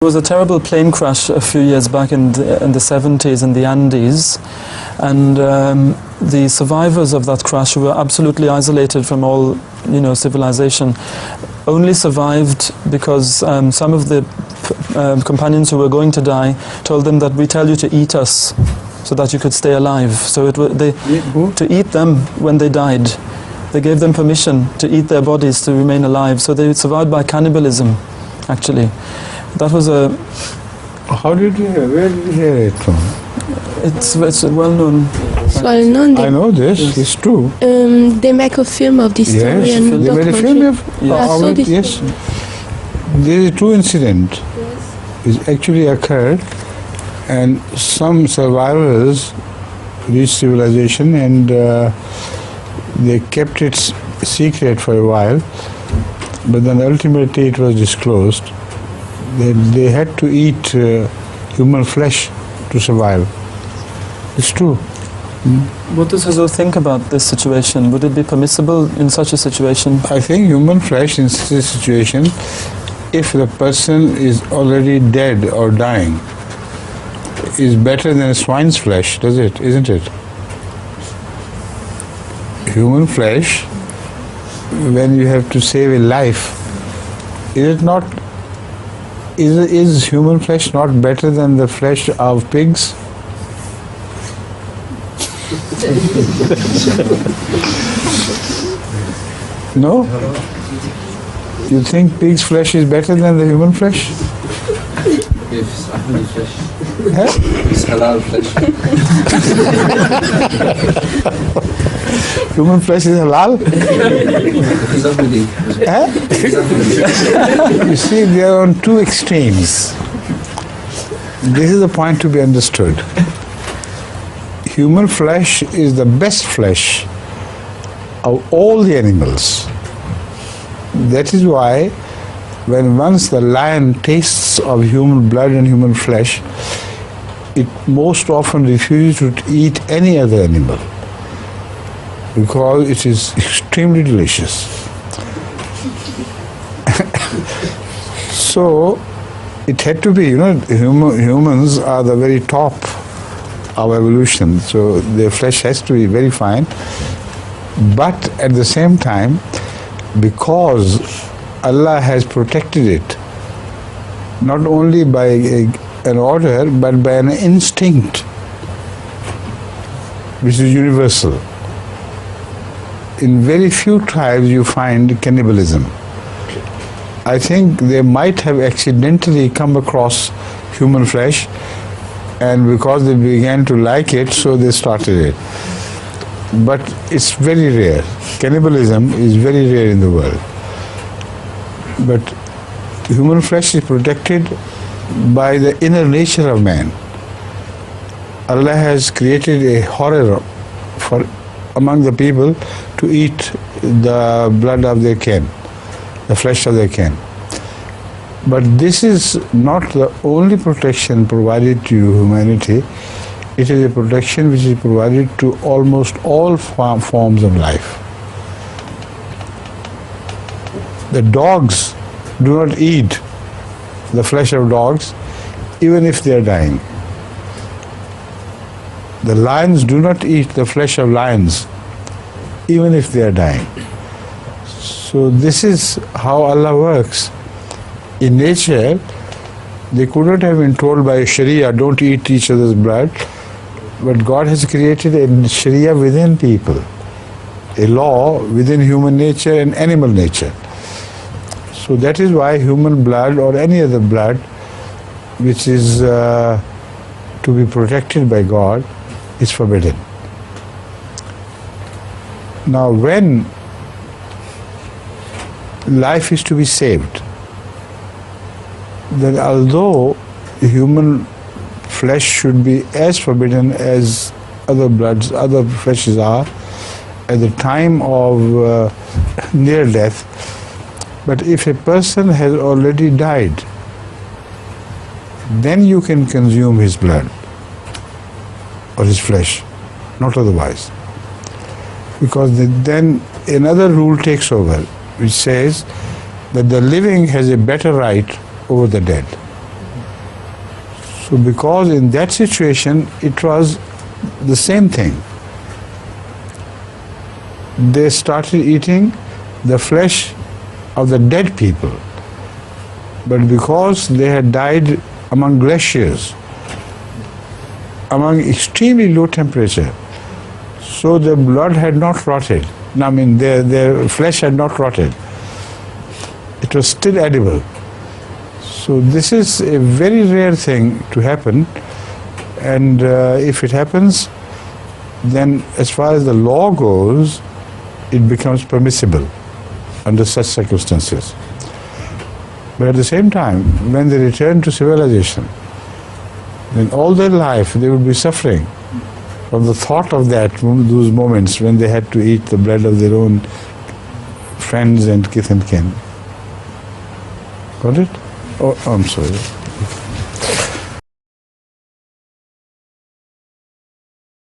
There was a terrible plane crash a few years back in the 70s in the Andes, and the survivors of that crash were absolutely isolated from all, civilization. Only survived because some of the companions who were going to die told them that we tell you to eat us so that you could stay alive. So to eat them when they died. They gave them permission to eat their bodies to remain alive. So they survived by cannibalism, actually. That was a... How did you hear? Where did you hear it from? It's well known. It's well known. I know this. Yes. It's true. They make a film of this story. Yes, and they made a film of it. Yes. There is a true incident. It actually occurred, and some survivors reached civilization, and they kept it secret for a while, but then ultimately it was disclosed. They had to eat human flesh to survive. It's true. What does Hazur think about this situation? Would it be permissible in such a situation? I think human flesh in such a situation, if the person is already dead or dying, is better than swine's flesh, does it? Isn't it? Human flesh, when you have to save a life, is it not? Is human flesh not better than the flesh of pigs? No? You think pig's flesh is better than the human flesh? It's ahmadi flesh. Huh? It's halal flesh. Human flesh is halal? It's ahmadi. You see, they are on two extremes. This is the point to be understood. Human flesh is the best flesh of all the animals. That is why when once the lion tastes of human blood and human flesh, it most often refuses to eat any other animal because it is extremely delicious. So it had to be, humans are the very top of evolution, so their flesh has to be very fine. But at the same time, because Allah has protected it, not only by an order, but by an instinct, which is universal. In very few tribes you find cannibalism. I think they might have accidentally come across human flesh, and because they began to like it, so they started it. But it's very rare. Cannibalism is very rare in the world. But human flesh is protected by the inner nature of man. Allah has created a horror for among the people to eat the blood of their kin, the flesh of their kin. But this is not the only protection provided to humanity. It is a protection which is provided to almost all forms of life. The dogs do not eat the flesh of dogs even if they are dying. The lions do not eat the flesh of lions even if they are dying. So this is how Allah works. In nature, they could not have been told by Sharia, don't eat each other's blood, but God has created a Sharia within people, a law within human nature and animal nature. So that is why human blood or any other blood which is to be protected by God is forbidden. Now when life is to be saved, then although human flesh should be as forbidden as other bloods, other fleshes are at the time of near death, but if a person has already died, then you can consume his blood or his flesh, not otherwise. Because then another rule takes over, which says that the living has a better right over the dead. So because in that situation it was the same thing. They started eating the flesh of the dead people. But because they had died among glaciers, among extremely low temperature, so their blood had not rotted. I mean, their flesh had not rotted. It was still edible. So this is a very rare thing to happen, and if it happens, then as far as the law goes, it becomes permissible under such circumstances. But at the same time, when they return to civilization, then all their life they would be suffering from the thought of those moments when they had to eat the blood of their own friends and kith and kin. Got it? Oh, I'm sorry.